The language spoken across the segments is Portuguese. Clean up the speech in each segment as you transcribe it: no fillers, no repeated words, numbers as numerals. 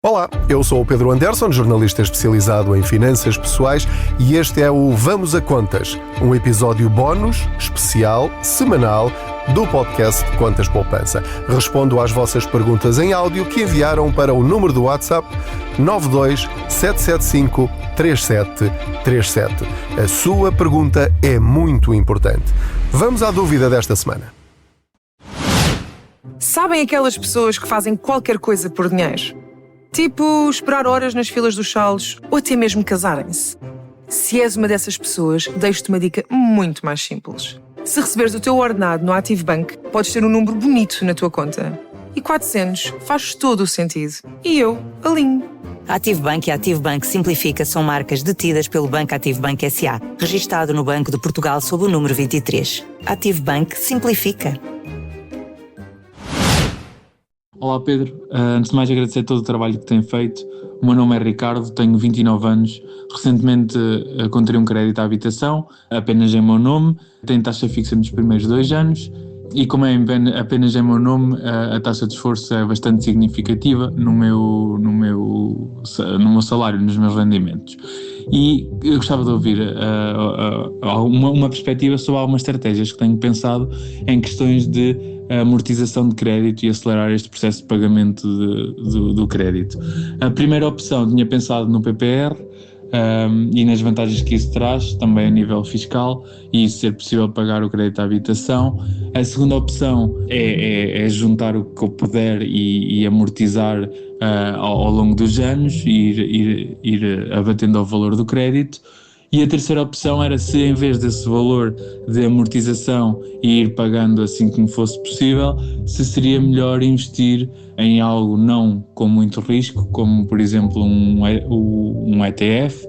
Olá, eu sou o Pedro Anderson, jornalista especializado em finanças pessoais, e este é o Vamos a Contas, um episódio bónus, especial, semanal, do podcast Contas Poupança. Respondo às vossas perguntas em áudio que enviaram para o número do WhatsApp 92 775 3737. A sua pergunta é muito importante. Vamos à dúvida desta semana. Sabem aquelas pessoas que fazem qualquer coisa por dinheiro? Tipo, esperar horas nas filas dos salos ou até mesmo casarem-se. Se és uma dessas pessoas, deixo-te uma dica muito mais simples. Se receberes o teu ordenado no ActiveBank, podes ter um número bonito na tua conta. E 400 faz todo o sentido. E eu alinho. A ActiveBank e a ActiveBank Simplifica são marcas detidas pelo Banco ActiveBank S.A., registado no Banco de Portugal sob o número 23. ActiveBank Simplifica. Olá Pedro, antes de mais agradecer todo o trabalho que tem feito. O meu nome é Ricardo, tenho 29 anos, recentemente contraí um crédito à habitação, apenas em meu nome, tenho taxa fixa nos primeiros 2 anos e como é apenas em meu nome, a taxa de esforço é bastante significativa no meu salário, nos meus rendimentos. E eu gostava de ouvir uma perspectiva sobre algumas estratégias que tenho pensado em questões de amortização de crédito e acelerar este processo de pagamento do crédito. A primeira opção, tinha pensado no PPR e nas vantagens que isso traz, também a nível fiscal, e ser possível pagar o crédito à habitação. A segunda opção é juntar o que eu puder e amortizar ao longo dos anos e ir abatendo ao valor do crédito. E a terceira opção era se, em vez desse valor de amortização e ir pagando assim como fosse possível, se seria melhor investir em algo não com muito risco, como por exemplo um ETF,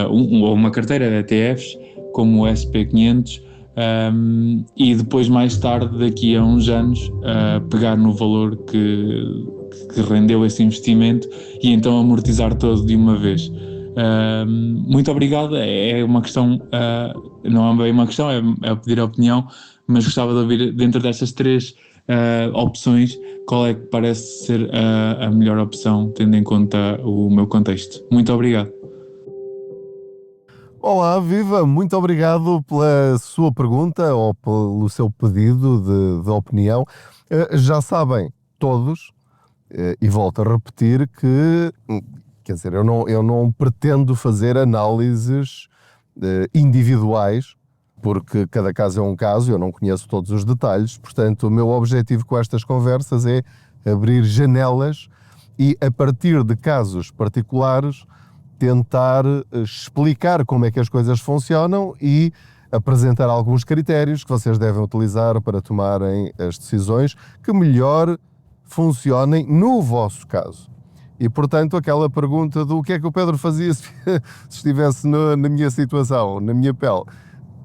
ou uma carteira de ETFs, como o SP500, e depois mais tarde, daqui a uns anos, pegar no valor que rendeu esse investimento e então amortizar todo de uma vez. Muito obrigado, é uma questão, não é bem uma questão, é pedir a opinião, mas gostava de ouvir dentro destas 3 opções, qual é que parece ser a melhor opção, tendo em conta o meu contexto. Muito obrigado. Olá, viva! Muito obrigado pela sua pergunta ou pelo seu pedido de opinião. Já sabem todos, e volto a repetir que... Quer dizer, eu não pretendo fazer análises individuais, porque cada caso é um caso, eu não conheço todos os detalhes, portanto o meu objetivo com estas conversas é abrir janelas e, a partir de casos particulares, tentar explicar como é que as coisas funcionam e apresentar alguns critérios que vocês devem utilizar para tomarem as decisões que melhor funcionem no vosso caso. E, portanto, aquela pergunta do que é que o Pedro fazia se estivesse na minha situação, na minha pele.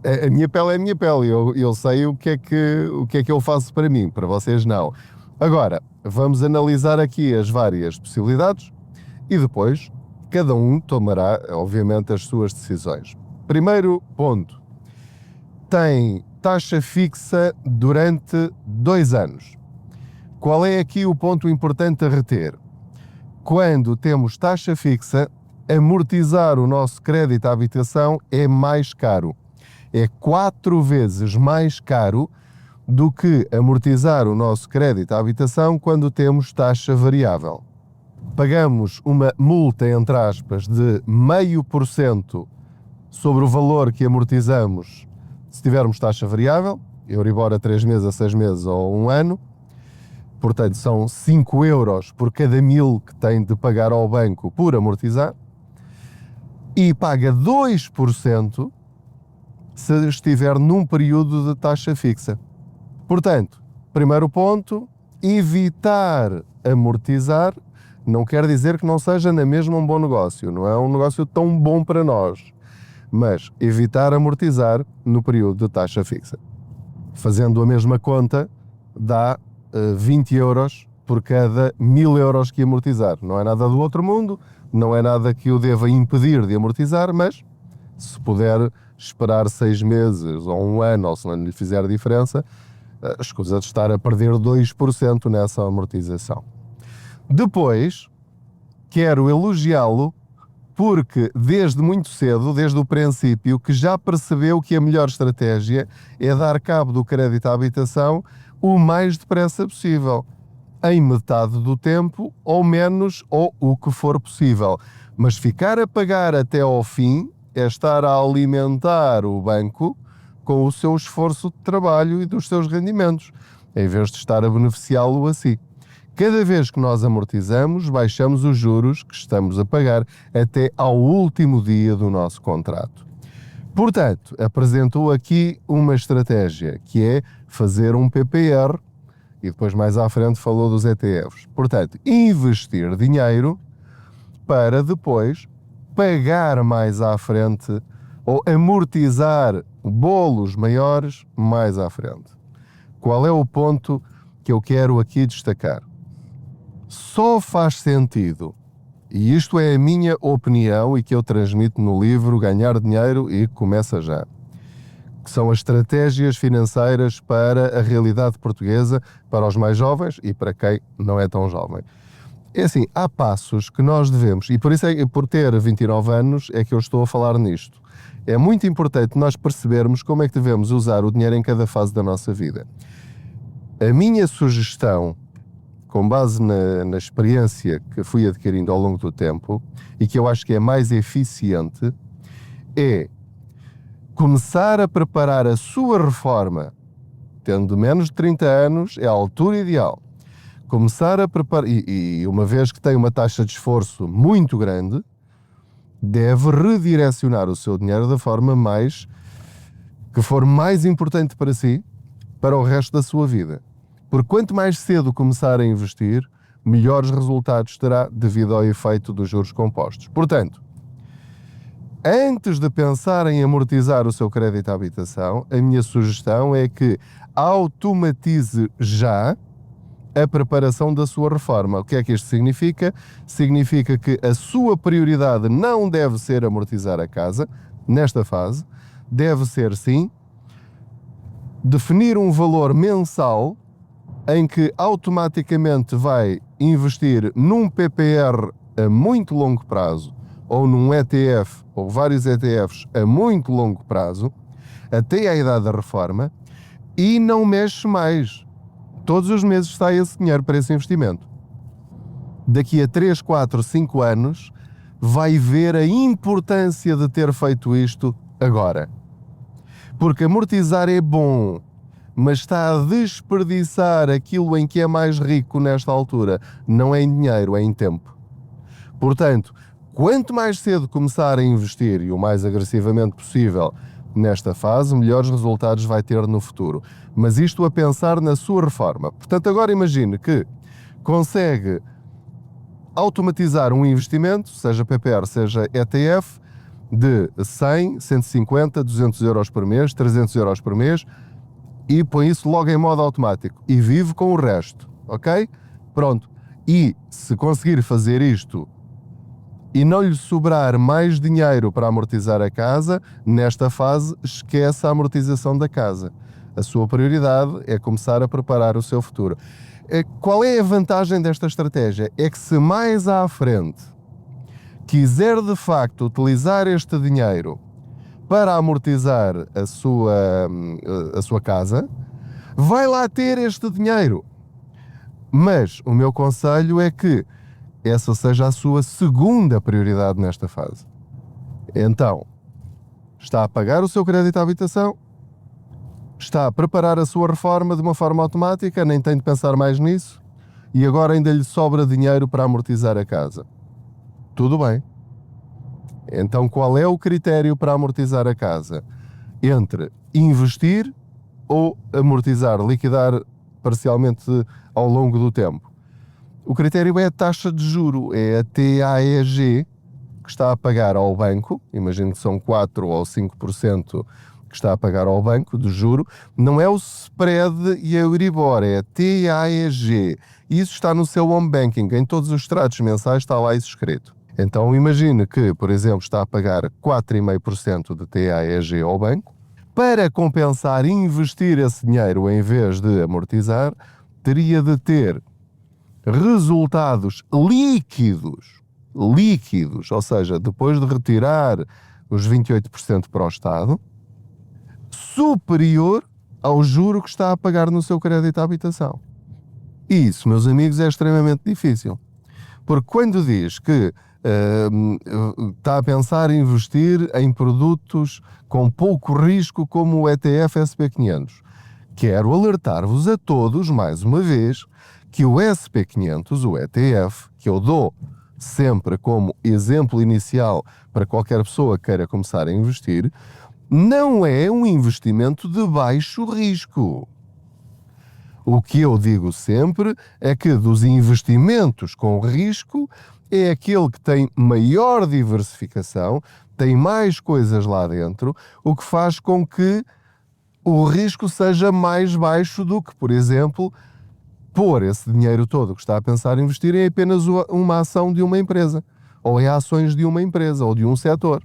A minha pele é a minha pele, eu sei o que é que eu faço para mim, para vocês não. Agora, vamos analisar aqui as várias possibilidades e depois cada um tomará, obviamente, as suas decisões. Primeiro ponto, tem taxa fixa durante 2 anos. Qual é aqui o ponto importante a reter? Quando temos taxa fixa, amortizar o nosso crédito à habitação é mais caro. É 4 vezes mais caro do que amortizar o nosso crédito à habitação quando temos taxa variável. Pagamos uma multa, entre aspas, de 0,5% sobre o valor que amortizamos se tivermos taxa variável, Euribor a 3 meses, a 6 meses ou 1 ano. Portanto, são 5 euros por cada 1.000 que tem de pagar ao banco por amortizar, e paga 2% se estiver num período de taxa fixa. Portanto, primeiro ponto, evitar amortizar não quer dizer que não seja na mesma um bom negócio, não é um negócio tão bom para nós, mas evitar amortizar no período de taxa fixa. Fazendo a mesma conta, dá 20 euros por cada 1.000 euros que amortizar. Não é nada do outro mundo, não é nada que o deva impedir de amortizar, mas se puder esperar 6 meses ou 1 ano, ou se não lhe fizer diferença, escusa de estar a perder 2% nessa amortização. Depois, quero elogiá-lo porque desde muito cedo, desde o princípio, que já percebeu que a melhor estratégia é dar cabo do crédito à habitação o mais depressa possível, em metade do tempo ou menos, ou o que for possível. Mas ficar a pagar até ao fim é estar a alimentar o banco com o seu esforço de trabalho e dos seus rendimentos, em vez de estar a beneficiá-lo assim. Cada vez que nós amortizamos, baixamos os juros que estamos a pagar até ao último dia do nosso contrato. Portanto, apresentou aqui uma estratégia, que é fazer um PPR, e depois mais à frente falou dos ETFs. Portanto, investir dinheiro para depois pagar mais à frente ou amortizar bolos maiores mais à frente. Qual é o ponto que eu quero aqui destacar? Só faz sentido, e isto é a minha opinião e que eu transmito no livro Ganhar Dinheiro e Começa Já, que são as estratégias financeiras para a realidade portuguesa, para os mais jovens e para quem não é tão jovem. É assim, há passos que nós devemos, e por isso é por ter 29 anos é que eu estou a falar nisto. É muito importante nós percebermos como é que devemos usar o dinheiro em cada fase da nossa vida. A minha sugestão, com base na experiência que fui adquirindo ao longo do tempo e que eu acho que é mais eficiente, é começar a preparar a sua reforma, tendo menos de 30 anos, é a altura ideal. Começar a preparar, e uma vez que tem uma taxa de esforço muito grande, deve redirecionar o seu dinheiro da forma que for mais importante para si, para o resto da sua vida. Porque quanto mais cedo começar a investir, melhores resultados terá devido ao efeito dos juros compostos. Portanto, antes de pensar em amortizar o seu crédito à habitação, a minha sugestão é que automatize já a preparação da sua reforma. O que é que isto significa? Significa que a sua prioridade não deve ser amortizar a casa, nesta fase, deve ser sim definir um valor mensal em que automaticamente vai investir num PPR a muito longo prazo, ou num ETF, ou vários ETFs a muito longo prazo, até à idade da reforma, e não mexe mais. Todos os meses sai esse dinheiro para esse investimento. Daqui a 3, 4, 5 anos, vai ver a importância de ter feito isto agora. Porque amortizar é bom, mas está a desperdiçar aquilo em que é mais rico nesta altura. Não é em dinheiro, é em tempo. Portanto, quanto mais cedo começar a investir e o mais agressivamente possível nesta fase, melhores resultados vai ter no futuro. Mas isto a pensar na sua reforma. Portanto, agora imagine que consegue automatizar um investimento, seja PPR, seja ETF, de 100, 150, 200 euros por mês, 300 euros por mês, e põe isso logo em modo automático e vive com o resto, ok? Pronto. E se conseguir fazer isto e não lhe sobrar mais dinheiro para amortizar a casa, nesta fase esquece a amortização da casa. A sua prioridade é começar a preparar o seu futuro. Qual é a vantagem desta estratégia? É que se mais à frente quiser de facto utilizar este dinheiro para amortizar a sua casa, vai lá ter este dinheiro. Mas o meu conselho é que essa seja a sua segunda prioridade nesta fase. Então, está a pagar o seu crédito à habitação, está a preparar a sua reforma de uma forma automática, nem tem de pensar mais nisso, e agora ainda lhe sobra dinheiro para amortizar a casa. Tudo bem. Então, qual é o critério para amortizar a casa? Entre investir ou amortizar, liquidar parcialmente ao longo do tempo? O critério é a taxa de juro, é a TAEG que está a pagar ao banco, imagino que são 4 ou 5% que está a pagar ao banco de juro, não é o spread e a Euribor, é a TAEG. Isso está no seu home banking, em todos os extratos mensais está lá isso escrito. Então imagine que, por exemplo, está a pagar 4,5% de TAEG ao banco. Para compensar e investir esse dinheiro em vez de amortizar, teria de ter resultados líquidos líquidos, ou seja, depois de retirar os 28% para o Estado, superior ao juro que está a pagar no seu crédito à habitação. E isso, meus amigos, é extremamente difícil. Porque quando diz que está a pensar em investir em produtos com pouco risco como o ETF SP500, quero alertar-vos a todos, mais uma vez, que o SP500, o ETF, que eu dou sempre como exemplo inicial para qualquer pessoa que queira começar a investir, não é um investimento de baixo risco. O que eu digo sempre é que dos investimentos com risco é aquele que tem maior diversificação, tem mais coisas lá dentro, o que faz com que o risco seja mais baixo do que, por exemplo, pôr esse dinheiro todo que está a pensar em investir em apenas uma ação de uma empresa, ou em ações de uma empresa, ou de um setor.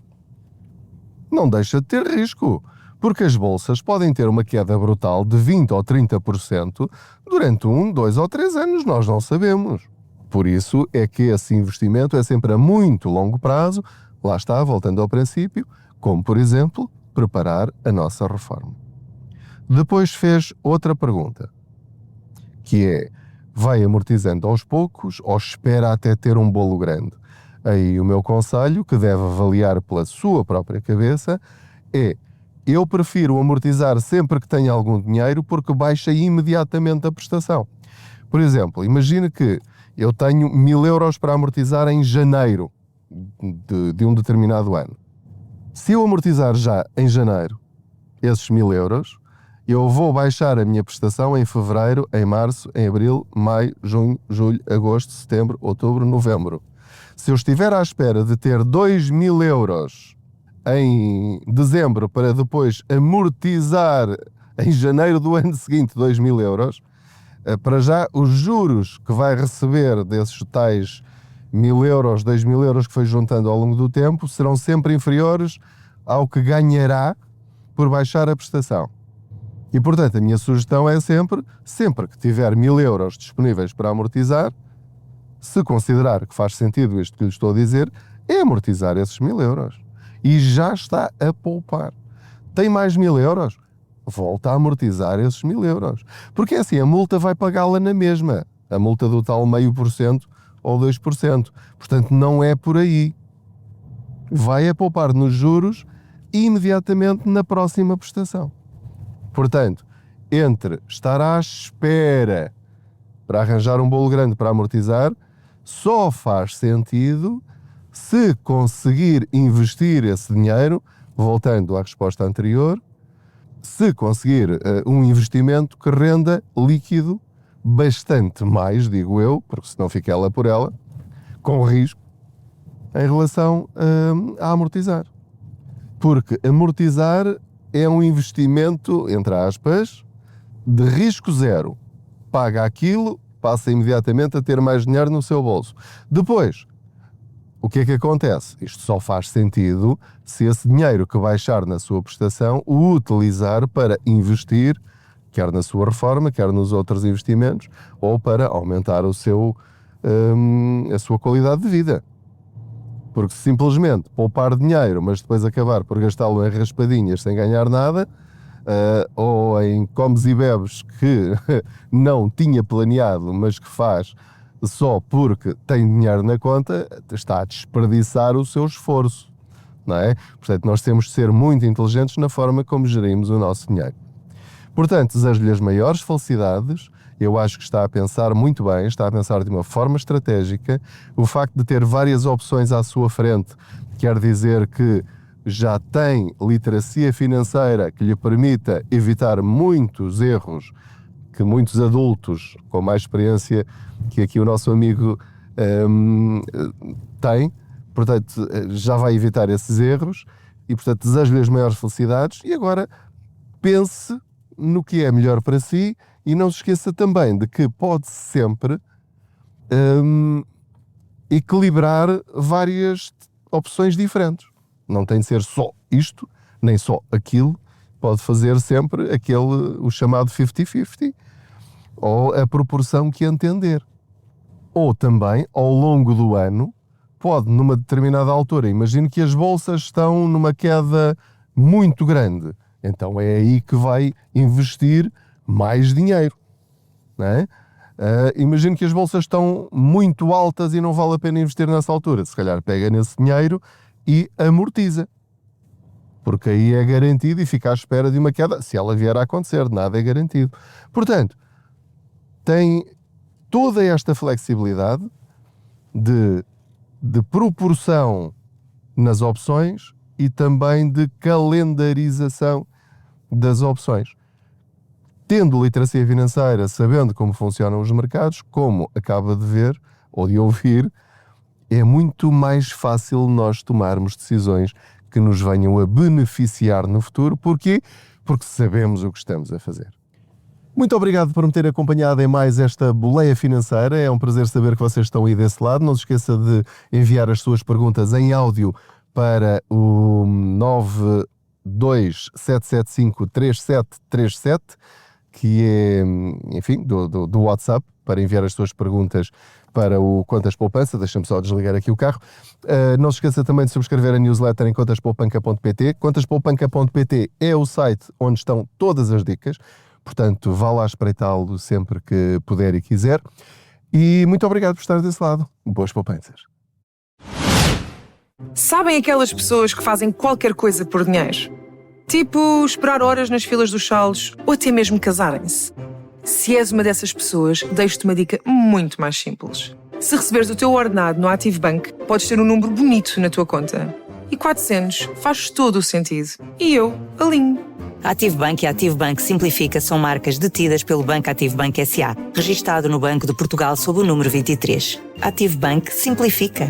Não deixa de ter risco, porque as bolsas podem ter uma queda brutal de 20% ou 30% durante 1, 2 ou 3 anos, nós não sabemos. Por isso é que esse investimento é sempre a muito longo prazo, lá está, voltando ao princípio, como, por exemplo, preparar a nossa reforma. Depois fez outra pergunta, que é, vai amortizando aos poucos ou espera até ter um bolo grande? Aí o meu conselho, que deve avaliar pela sua própria cabeça, é: eu prefiro amortizar sempre que tenho algum dinheiro porque baixa imediatamente a prestação. Por exemplo, imagine que eu tenho 1.000 euros para amortizar em janeiro de um determinado ano. Se eu amortizar já em janeiro esses 1.000 euros, eu vou baixar a minha prestação em fevereiro, em março, em abril, maio, junho, julho, agosto, setembro, outubro, novembro. Se eu estiver à espera de ter 2.000 euros em dezembro para depois amortizar em janeiro do ano seguinte 2.000 euros, para já os juros que vai receber desses tais 1.000 euros, 2.000 euros que foi juntando ao longo do tempo serão sempre inferiores ao que ganhará por baixar a prestação. E, portanto, a minha sugestão é sempre que tiver 1.000 euros disponíveis para amortizar, se considerar que faz sentido isto que lhe estou a dizer, é amortizar esses 1.000 euros. E já está a poupar. Tem mais 1.000 euros? Volta a amortizar esses 1.000 euros. Porque assim, a multa vai pagá-la na mesma. A multa do tal 0,5% ou 2%. Portanto, não é por aí. Vai a poupar nos juros imediatamente na próxima prestação. Portanto, entre estar à espera para arranjar um bolo grande para amortizar, só faz sentido se conseguir investir esse dinheiro, voltando à resposta anterior, se conseguir um investimento que renda líquido bastante mais, digo eu, porque senão fica ela por ela, com risco, em relação a amortizar. Porque amortizar é um investimento, entre aspas, de risco zero. Paga aquilo, passa imediatamente a ter mais dinheiro no seu bolso. Depois, o que é que acontece? Isto só faz sentido se esse dinheiro que baixar na sua prestação o utilizar para investir, quer na sua reforma, quer nos outros investimentos, ou para aumentar a sua qualidade de vida. Porque se simplesmente poupar dinheiro, mas depois acabar por gastá-lo em raspadinhas sem ganhar nada, ou em comes e bebes que não tinha planeado, mas que faz só porque tem dinheiro na conta, está a desperdiçar o seu esforço, não é? Portanto, nós temos de ser muito inteligentes na forma como gerimos o nosso dinheiro. Portanto, desejo-lhe as maiores felicidades. Eu acho que está a pensar muito bem, está a pensar de uma forma estratégica. O facto de ter várias opções à sua frente quer dizer que já tem literacia financeira que lhe permita evitar muitos erros que muitos adultos com mais experiência que aqui o nosso amigo tem. Portanto, já vai evitar esses erros e, portanto, desejo-lhe as maiores felicidades. E agora pense no que é melhor para si e não se esqueça também de que pode sempre equilibrar várias opções diferentes. Não tem de ser só isto, nem só aquilo. Pode fazer sempre o chamado 50-50, ou a proporção que entender. Ou também, ao longo do ano, pode, numa determinada altura, imagino que as bolsas estão numa queda muito grande, então é aí que vai investir mais dinheiro, não é? Imagino que as bolsas estão muito altas e não vale a pena investir nessa altura, se calhar pega nesse dinheiro e amortiza, porque aí é garantido e fica à espera de uma queda, se ela vier a acontecer, nada é garantido. Portanto, tem toda esta flexibilidade de proporção nas opções e também de calendarização das opções. Tendo literacia financeira, sabendo como funcionam os mercados, como acaba de ver ou de ouvir, é muito mais fácil nós tomarmos decisões que nos venham a beneficiar no futuro. Porquê? Porque sabemos o que estamos a fazer. Muito obrigado por me ter acompanhado em mais esta boleia financeira. É um prazer saber que vocês estão aí desse lado. Não se esqueça de enviar as suas perguntas em áudio para o 927753737, que é, enfim, do WhatsApp, para enviar as suas perguntas para o Contas Poupança. Deixa-me só desligar aqui o carro. Não se esqueça também de subscrever a newsletter em contaspoupanca.pt. Contaspoupanca.pt é o site onde estão todas as dicas. Portanto, vá lá espreitá-lo sempre que puder e quiser. E muito obrigado por estar desse lado. Boas poupanças. Sabem aquelas pessoas que fazem qualquer coisa por dinheiro? Tipo, esperar horas nas filas dos salos ou até mesmo casarem-se. Se és uma dessas pessoas, deixo-te uma dica muito mais simples. Se receberes o teu ordenado no Active Bank, podes ter um número bonito na tua conta. E 400 faz todo o sentido. E eu alinho. Active Bank e Active Bank Simplifica são marcas detidas pelo Banco Active Bank S.A., registado no Banco de Portugal sob o número 23. Active Bank Simplifica.